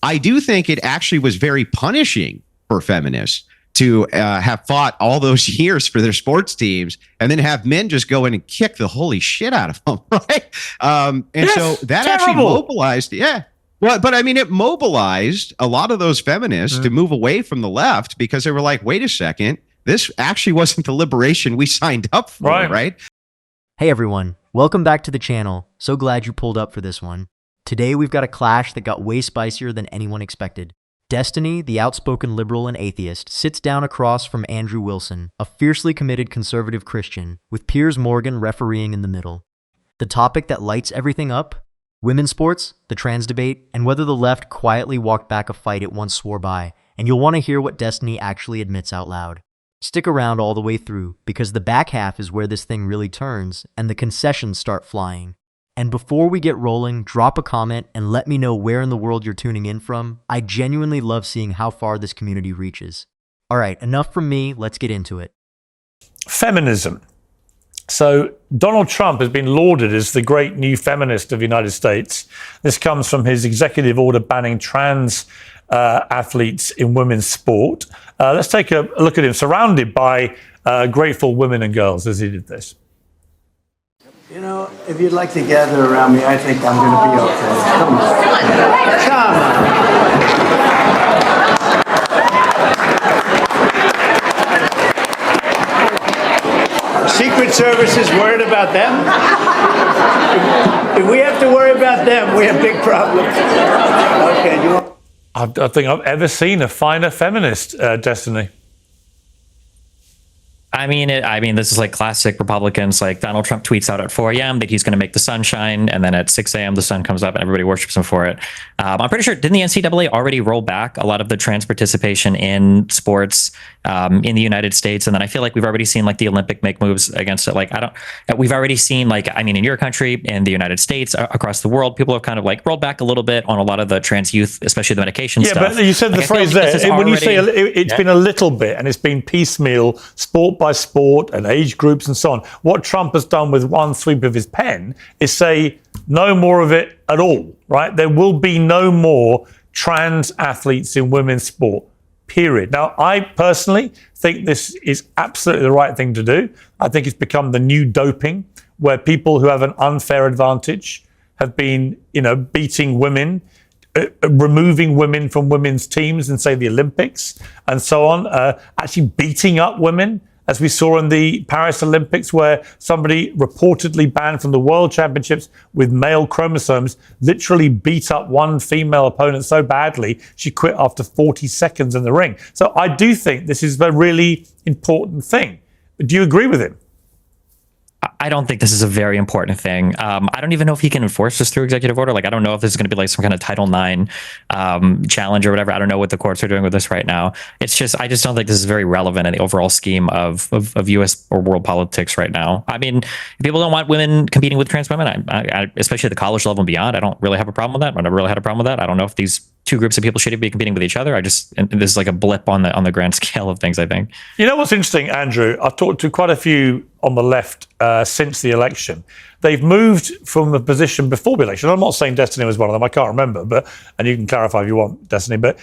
I do think it actually was very punishing for feminists to have fought all those years for their sports teams and then have men just go in and kick the holy shit out of them, right? So that actually mobilized, Well, but I mean, it mobilized a lot of those feminists to move away from the left because they were like, wait a second, this actually wasn't the liberation we signed up for, right? Hey everyone, welcome back to the channel. So glad you pulled up for this one. Today we've got a clash that got way spicier than anyone expected. Destiny, the outspoken liberal and atheist, sits down across from Andrew Wilson, a fiercely committed conservative Christian, with Piers Morgan refereeing in the middle. The topic that lights everything up? Women's sports, the trans debate, and whether the left quietly walked back a fight it once swore by, and you'll want to hear what Destiny actually admits out loud. Stick around all the way through, because the back half is where this thing really turns, and the concessions start flying. And before we get rolling, drop a comment and let me know where in the world you're tuning in from. I genuinely love seeing how far this community reaches. All right, enough from me, let's get into it. Feminism. So Donald Trump has been lauded as the great new feminist of the United States. This comes from his executive order banning trans athletes in women's sport. Let's take a look at him, surrounded by grateful women and girls as he did this. You know, if you'd like to gather around me, I think I'm going to be okay. Come on. Secret Service is worried about them. If we have to worry about them, we have big problems. Okay, you want? I don't think I've ever seen a finer feminist, Destiny. I mean, this is like classic Republicans. Like Donald Trump tweets out at 4 a.m. that he's going to make the sun shine, and then at 6 a.m. the sun comes up and everybody worships him for it. I'm pretty sure, didn't the NCAA already roll back a lot of the trans participation in sports in the United States? And then I feel like we've already seen like the Olympic make moves against it. Like we've already seen, like, I mean, in your country, in the United States, across the world, people have kind of like rolled back a little bit on a lot of the trans youth, especially the medication stuff. Yeah, but you said the phrase there. When you say it's been a little bit and it's been piecemeal, sport by sport and age groups and so on. What Trump has done with one sweep of his pen is say no more of it at all, right? There will be no more trans athletes in women's sport, period. Now, I personally think this is absolutely the right thing to do. I think it's become the new doping, where people who have an unfair advantage have been, beating women, removing women from women's teams and say the Olympics and so on, actually beating up women, as we saw in the Paris Olympics, where somebody reportedly banned from the World Championships with male chromosomes literally beat up one female opponent so badly she quit after 40 seconds in the ring. So I do think this is a really important thing. Do you agree with him? I don't think this is a very important thing. I don't even know if he can enforce this through executive order. Like, I don't know if this is going to be like some kind of Title IX challenge or whatever. I don't know what the courts are doing with this right now. It's just, I just don't think this is very relevant in the overall scheme of U.S. or world politics right now. I mean, if people don't want women competing with trans women, I especially at the college level and beyond, I don't really have a problem with that. I never really had a problem with that. I don't know if these two groups of people should be competing with each other. And this is like a blip on the grand scale of things, I think. You know what's interesting, Andrew? I've talked to quite a few on the left since the election. They've moved from the position before the election. I'm not saying Destiny was one of them. I can't remember, and you can clarify if you want, Destiny. But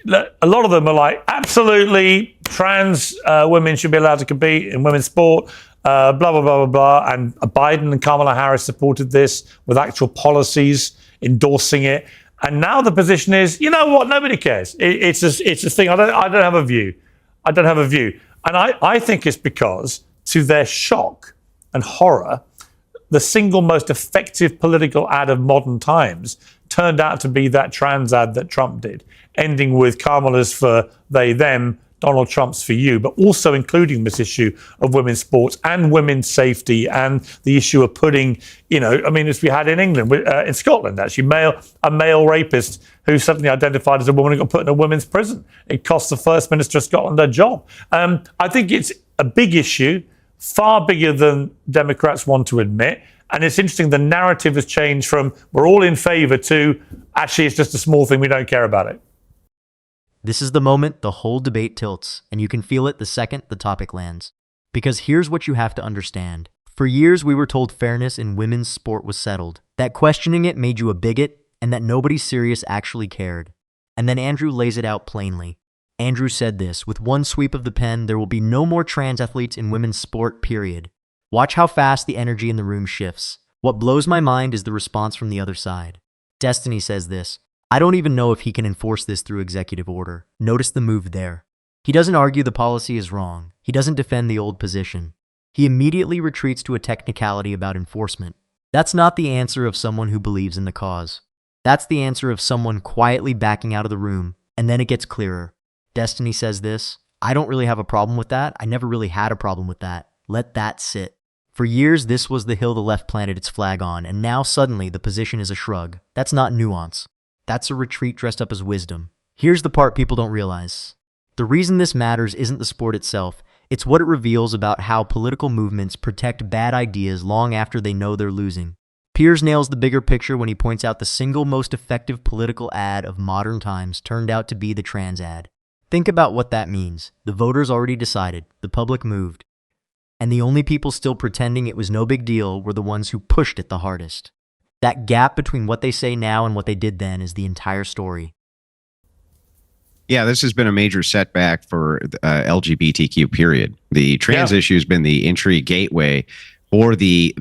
a lot of them are like, absolutely, trans women should be allowed to compete in women's sport. Blah, blah, blah, blah, blah. And Biden and Kamala Harris supported this with actual policies endorsing it. And now the position is, you know what? Nobody cares. It's a thing. I don't have a view. I don't have a view. And I think it's because, to their shock and horror, the single most effective political ad of modern times turned out to be that trans ad that Trump did, ending with Kamala's for they, them, Donald Trump's for you, but also including this issue of women's sports and women's safety and the issue of putting, as we had in England, in Scotland, actually, a male rapist who suddenly identified as a woman and got put in a women's prison. It cost the First Minister of Scotland their job. I think it's a big issue, far bigger than Democrats want to admit. And it's interesting, the narrative has changed from we're all in favour to actually it's just a small thing, we don't care about it. This is the moment the whole debate tilts, and you can feel it the second the topic lands. Because here's what you have to understand. For years, we were told fairness in women's sport was settled, that questioning it made you a bigot, and that nobody serious actually cared. And then Andrew lays it out plainly. Andrew said this, with one sweep of the pen, there will be no more trans athletes in women's sport, period. Watch how fast the energy in the room shifts. What blows my mind is the response from the other side. Destiny says this, I don't even know if he can enforce this through executive order. Notice the move there. He doesn't argue the policy is wrong. He doesn't defend the old position. He immediately retreats to a technicality about enforcement. That's not the answer of someone who believes in the cause. That's the answer of someone quietly backing out of the room, and then it gets clearer. Destiny says this, I don't really have a problem with that. I never really had a problem with that. Let that sit. For years, this was the hill the left planted its flag on, and now suddenly the position is a shrug. That's not nuance. That's a retreat dressed up as wisdom. Here's the part people don't realize. The reason this matters isn't the sport itself. It's what it reveals about how political movements protect bad ideas long after they know they're losing. Piers nails the bigger picture when he points out the single most effective political ad of modern times turned out to be the trans ad. Think about what that means. The voters already decided. The public moved. And the only people still pretending it was no big deal were the ones who pushed it the hardest. That gap between what they say now and what they did then is the entire story. Yeah, this has been a major setback for LGBTQ, period. The trans issue has been the entry gateway for the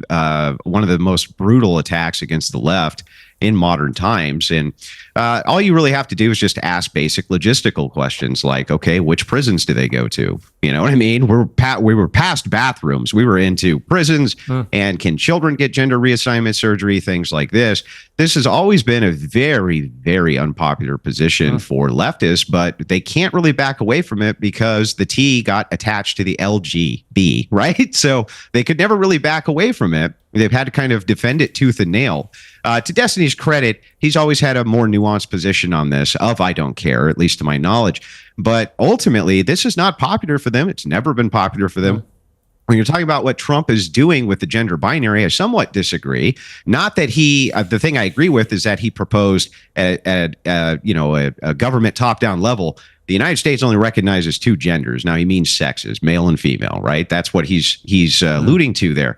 one of the most brutal attacks against the left in modern times. And all you really have to do is just ask basic logistical questions like, okay, which prisons do they go to? You know what I mean? We were past bathrooms. We were into prisons and can children get gender reassignment surgery, things like this. This has always been a very, very unpopular position for leftists, but they can't really back away from it because the T got attached to the LGB, right? So they could never really back away from it. They've had to kind of defend it tooth and nail. To Destiny's credit, he's always had a more nuanced position on this of I don't care, at least to my knowledge. But ultimately, this is not popular for them. It's never been popular for them. When you're talking about what Trump is doing with the gender binary, I somewhat disagree. Not that he, the thing I agree with is that he proposed at a government top-down level. The United States only recognizes two genders. Now he means sexes, male and female, right? That's what he's alluding to there.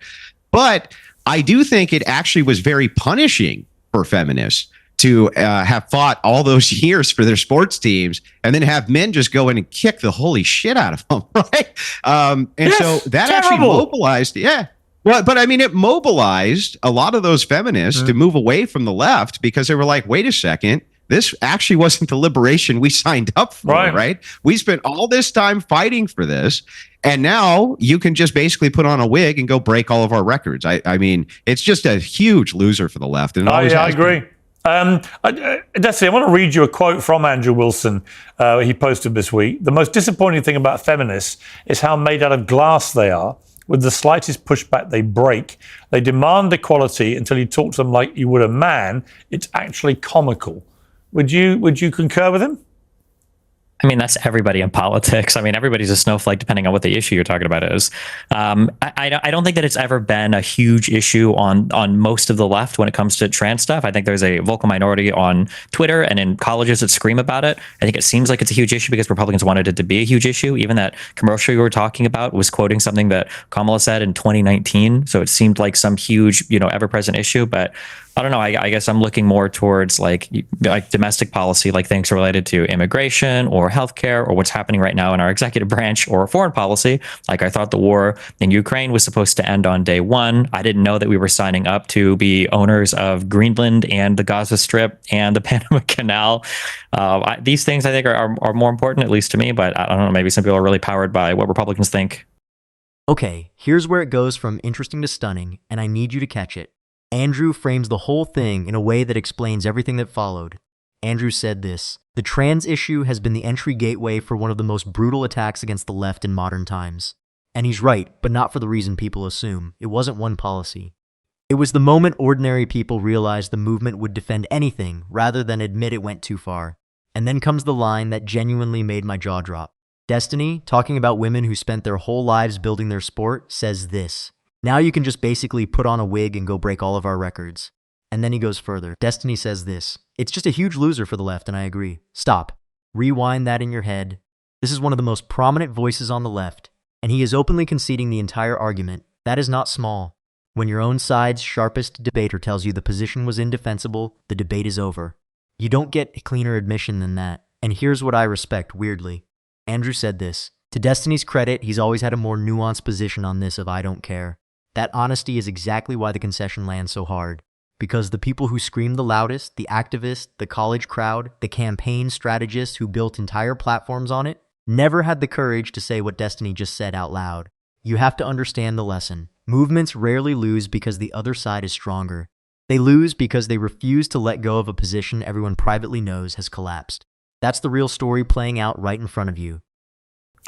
But I do think it actually was very punishing for feminists to have fought all those years for their sports teams and then have men just go in and kick the holy shit out of them, right? So that actually mobilized, well, but I mean, it mobilized a lot of those feminists to move away from the left because they were like, wait a second, this actually wasn't the liberation we signed up for, right? We spent all this time fighting for this. And now you can just basically put on a wig and go break all of our records. I mean, it's just a huge loser for the left. And I agree. Destiny, I want to read you a quote from Andrew Wilson he posted this week. The most disappointing thing about feminists is how made out of glass they are. With the slightest pushback, they break. They demand equality until you talk to them like you would a man. It's actually comical. Would you concur with him? I mean, that's everybody in politics. I mean, everybody's a snowflake depending on what the issue you're talking about is. I don't think that it's ever been a huge issue on most of the left when it comes to trans stuff. I think there's a vocal minority on Twitter and in colleges that scream about it. I think it seems like it's a huge issue because Republicans wanted it to be a huge issue. Even that commercial you were talking about was quoting something that Kamala said in 2019. So it seemed like some huge, ever-present issue. But I don't know. I guess I'm looking more towards like domestic policy, like things related to immigration or healthcare or what's happening right now in our executive branch or foreign policy. Like I thought the war in Ukraine was supposed to end on day one. I didn't know that we were signing up to be owners of Greenland and the Gaza Strip and the Panama Canal. These things I think are more important, at least to me, but I don't know. Maybe some people are really powered by what Republicans think. Okay, here's where it goes from interesting to stunning, and I need you to catch it. Andrew frames the whole thing in a way that explains everything that followed. Andrew said this, the trans issue has been the entry gateway for one of the most brutal attacks against the left in modern times. And he's right, but not for the reason people assume. It wasn't one policy. It was the moment ordinary people realized the movement would defend anything rather than admit it went too far. And then comes the line that genuinely made my jaw drop. Destiny, talking about women who spent their whole lives building their sport, says this. Now you can just basically put on a wig and go break all of our records. And then he goes further. Destiny says this. It's just a huge loser for the left, and I agree. Stop. Rewind that in your head. This is one of the most prominent voices on the left, and he is openly conceding the entire argument. That is not small. When your own side's sharpest debater tells you the position was indefensible, the debate is over. You don't get a cleaner admission than that. And here's what I respect, weirdly. Andrew said this. To Destiny's credit, he's always had a more nuanced position on this of I don't care. That honesty is exactly why the concession lands so hard. Because the people who screamed the loudest, the activists, the college crowd, the campaign strategists who built entire platforms on it, never had the courage to say what Destiny just said out loud. You have to understand the lesson. Movements rarely lose because the other side is stronger. They lose because they refuse to let go of a position everyone privately knows has collapsed. That's the real story playing out right in front of you.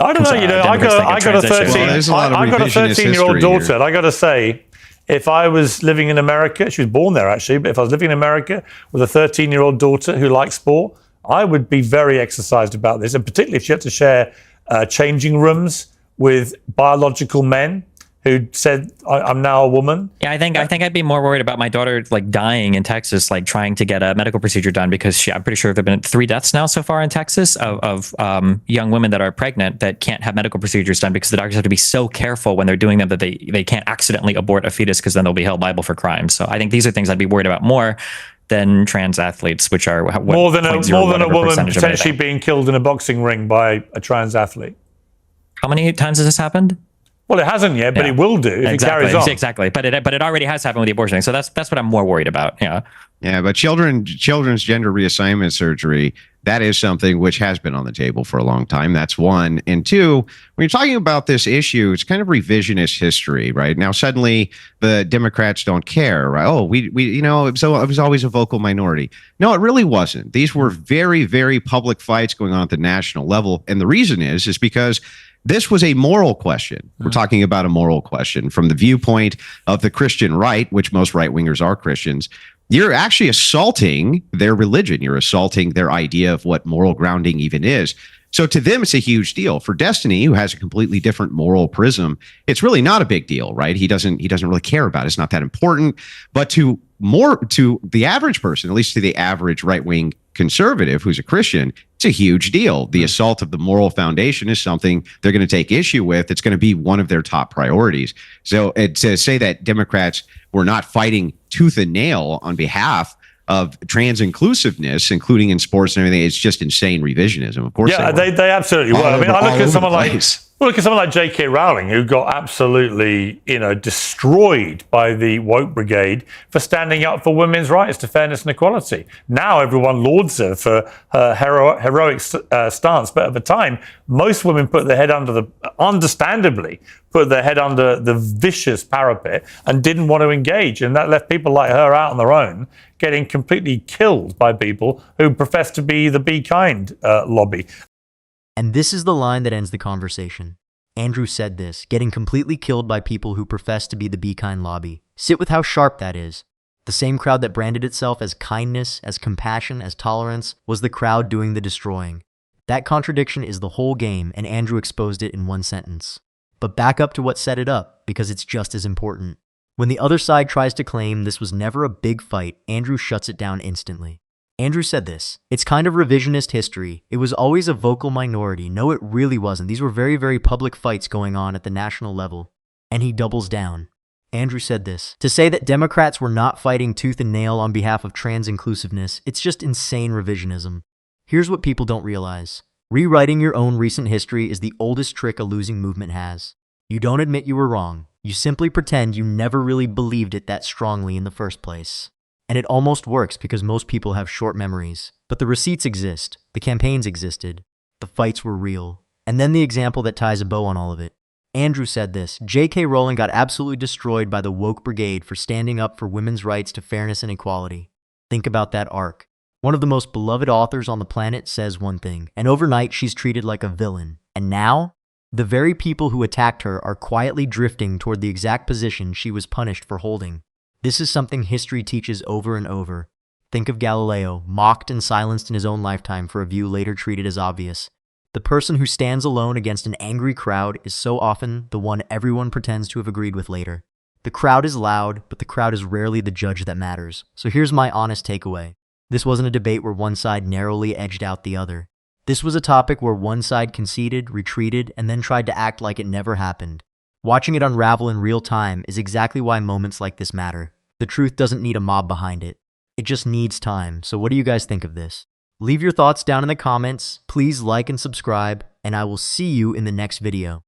I don't know. You know, I got a 13-year-old daughter. And I got to say, if I was living in America, she was born there actually, but if I was living in America with a 13-year-old daughter who likes sport, I would be very exercised about this, and particularly if she had to share changing rooms with biological men who said, I'm now a woman. Yeah, I think I'd be more worried about my daughter like dying in Texas, like trying to get a medical procedure done because I'm pretty sure there have been 3 deaths now so far in Texas of young women that are pregnant that can't have medical procedures done because the doctors have to be so careful when they're doing them that they can't accidentally abort a fetus because then they'll be held liable for crimes. So I think these are things I'd be worried about more than trans athletes, which are more than a woman potentially being killed in a boxing ring by a trans athlete. How many times has this happened? Well, it hasn't yet, but it will do if it carries on. Exactly, but it already has happened with the abortion thing. So that's what I'm more worried about. Yeah. Yeah, but children's gender reassignment surgery, that is something which has been on the table for a long time. That's one. And two, when you're talking about this issue, it's kind of revisionist history, right? Now, suddenly the Democrats don't care, right? Oh, we it was always a vocal minority. No, it really wasn't. These were very, very public fights going on at the national level. And the reason is because this was a moral question. We're talking about a moral question from the viewpoint of the Christian right, which most right-wingers are Christians. You're actually assaulting their religion. You're assaulting their idea of what moral grounding even is. So to them, it's a huge deal. For Destiny, who has a completely different moral prism, it's really not a big deal, right? He doesn't really care about it. It's not that important. But to the average person, at least to the average right-wing conservative who's a Christian, it's a huge deal. The assault of the moral foundation is something they're going to take issue with. It's going to be one of their top priorities. So to say that Democrats were not fighting tooth and nail on behalf of trans inclusiveness, including in sports and everything, it's just insane revisionism. Of course, they absolutely were. I mean, I look at someone like J.K. Rowling, who got absolutely, destroyed by the woke brigade for standing up for women's rights to fairness and equality. Now everyone lauds her for her heroic stance, but at the time, most women understandably put their head under the vicious parapet and didn't want to engage, and that left people like her out on their own, getting completely killed by people who profess to be the Be Kind lobby. And this is the line that ends the conversation. Andrew said this, getting completely killed by people who profess to be the Be Kind lobby. Sit with how sharp that is. The same crowd that branded itself as kindness, as compassion, as tolerance, was the crowd doing the destroying. That contradiction is the whole game, and Andrew exposed it in one sentence. But back up to what set it up, because it's just as important. When the other side tries to claim this was never a big fight, Andrew shuts it down instantly. Andrew said this, it's kind of revisionist history. It was always a vocal minority. No, it really wasn't. These were very, very public fights going on at the national level. And he doubles down. Andrew said this, to say that Democrats were not fighting tooth and nail on behalf of trans inclusiveness, it's just insane revisionism. Here's what people don't realize. Rewriting your own recent history is the oldest trick a losing movement has. You don't admit you were wrong. You simply pretend you never really believed it that strongly in the first place. And it almost works because most people have short memories. But the receipts exist. The campaigns existed. The fights were real. And then the example that ties a bow on all of it. Andrew said this, J.K. Rowling got absolutely destroyed by the woke brigade for standing up for women's rights to fairness and equality. Think about that arc. One of the most beloved authors on the planet says one thing, and overnight she's treated like a villain. And now, the very people who attacked her are quietly drifting toward the exact position she was punished for holding. This is something history teaches over and over. Think of Galileo, mocked and silenced in his own lifetime for a view later treated as obvious. The person who stands alone against an angry crowd is so often the one everyone pretends to have agreed with later. The crowd is loud, but the crowd is rarely the judge that matters. So here's my honest takeaway. This wasn't a debate where one side narrowly edged out the other. This was a topic where one side conceded, retreated, and then tried to act like it never happened. Watching it unravel in real time is exactly why moments like this matter. The truth doesn't need a mob behind it. It just needs time. So what do you guys think of this? Leave your thoughts down in the comments. Please like and subscribe, and I will see you in the next video.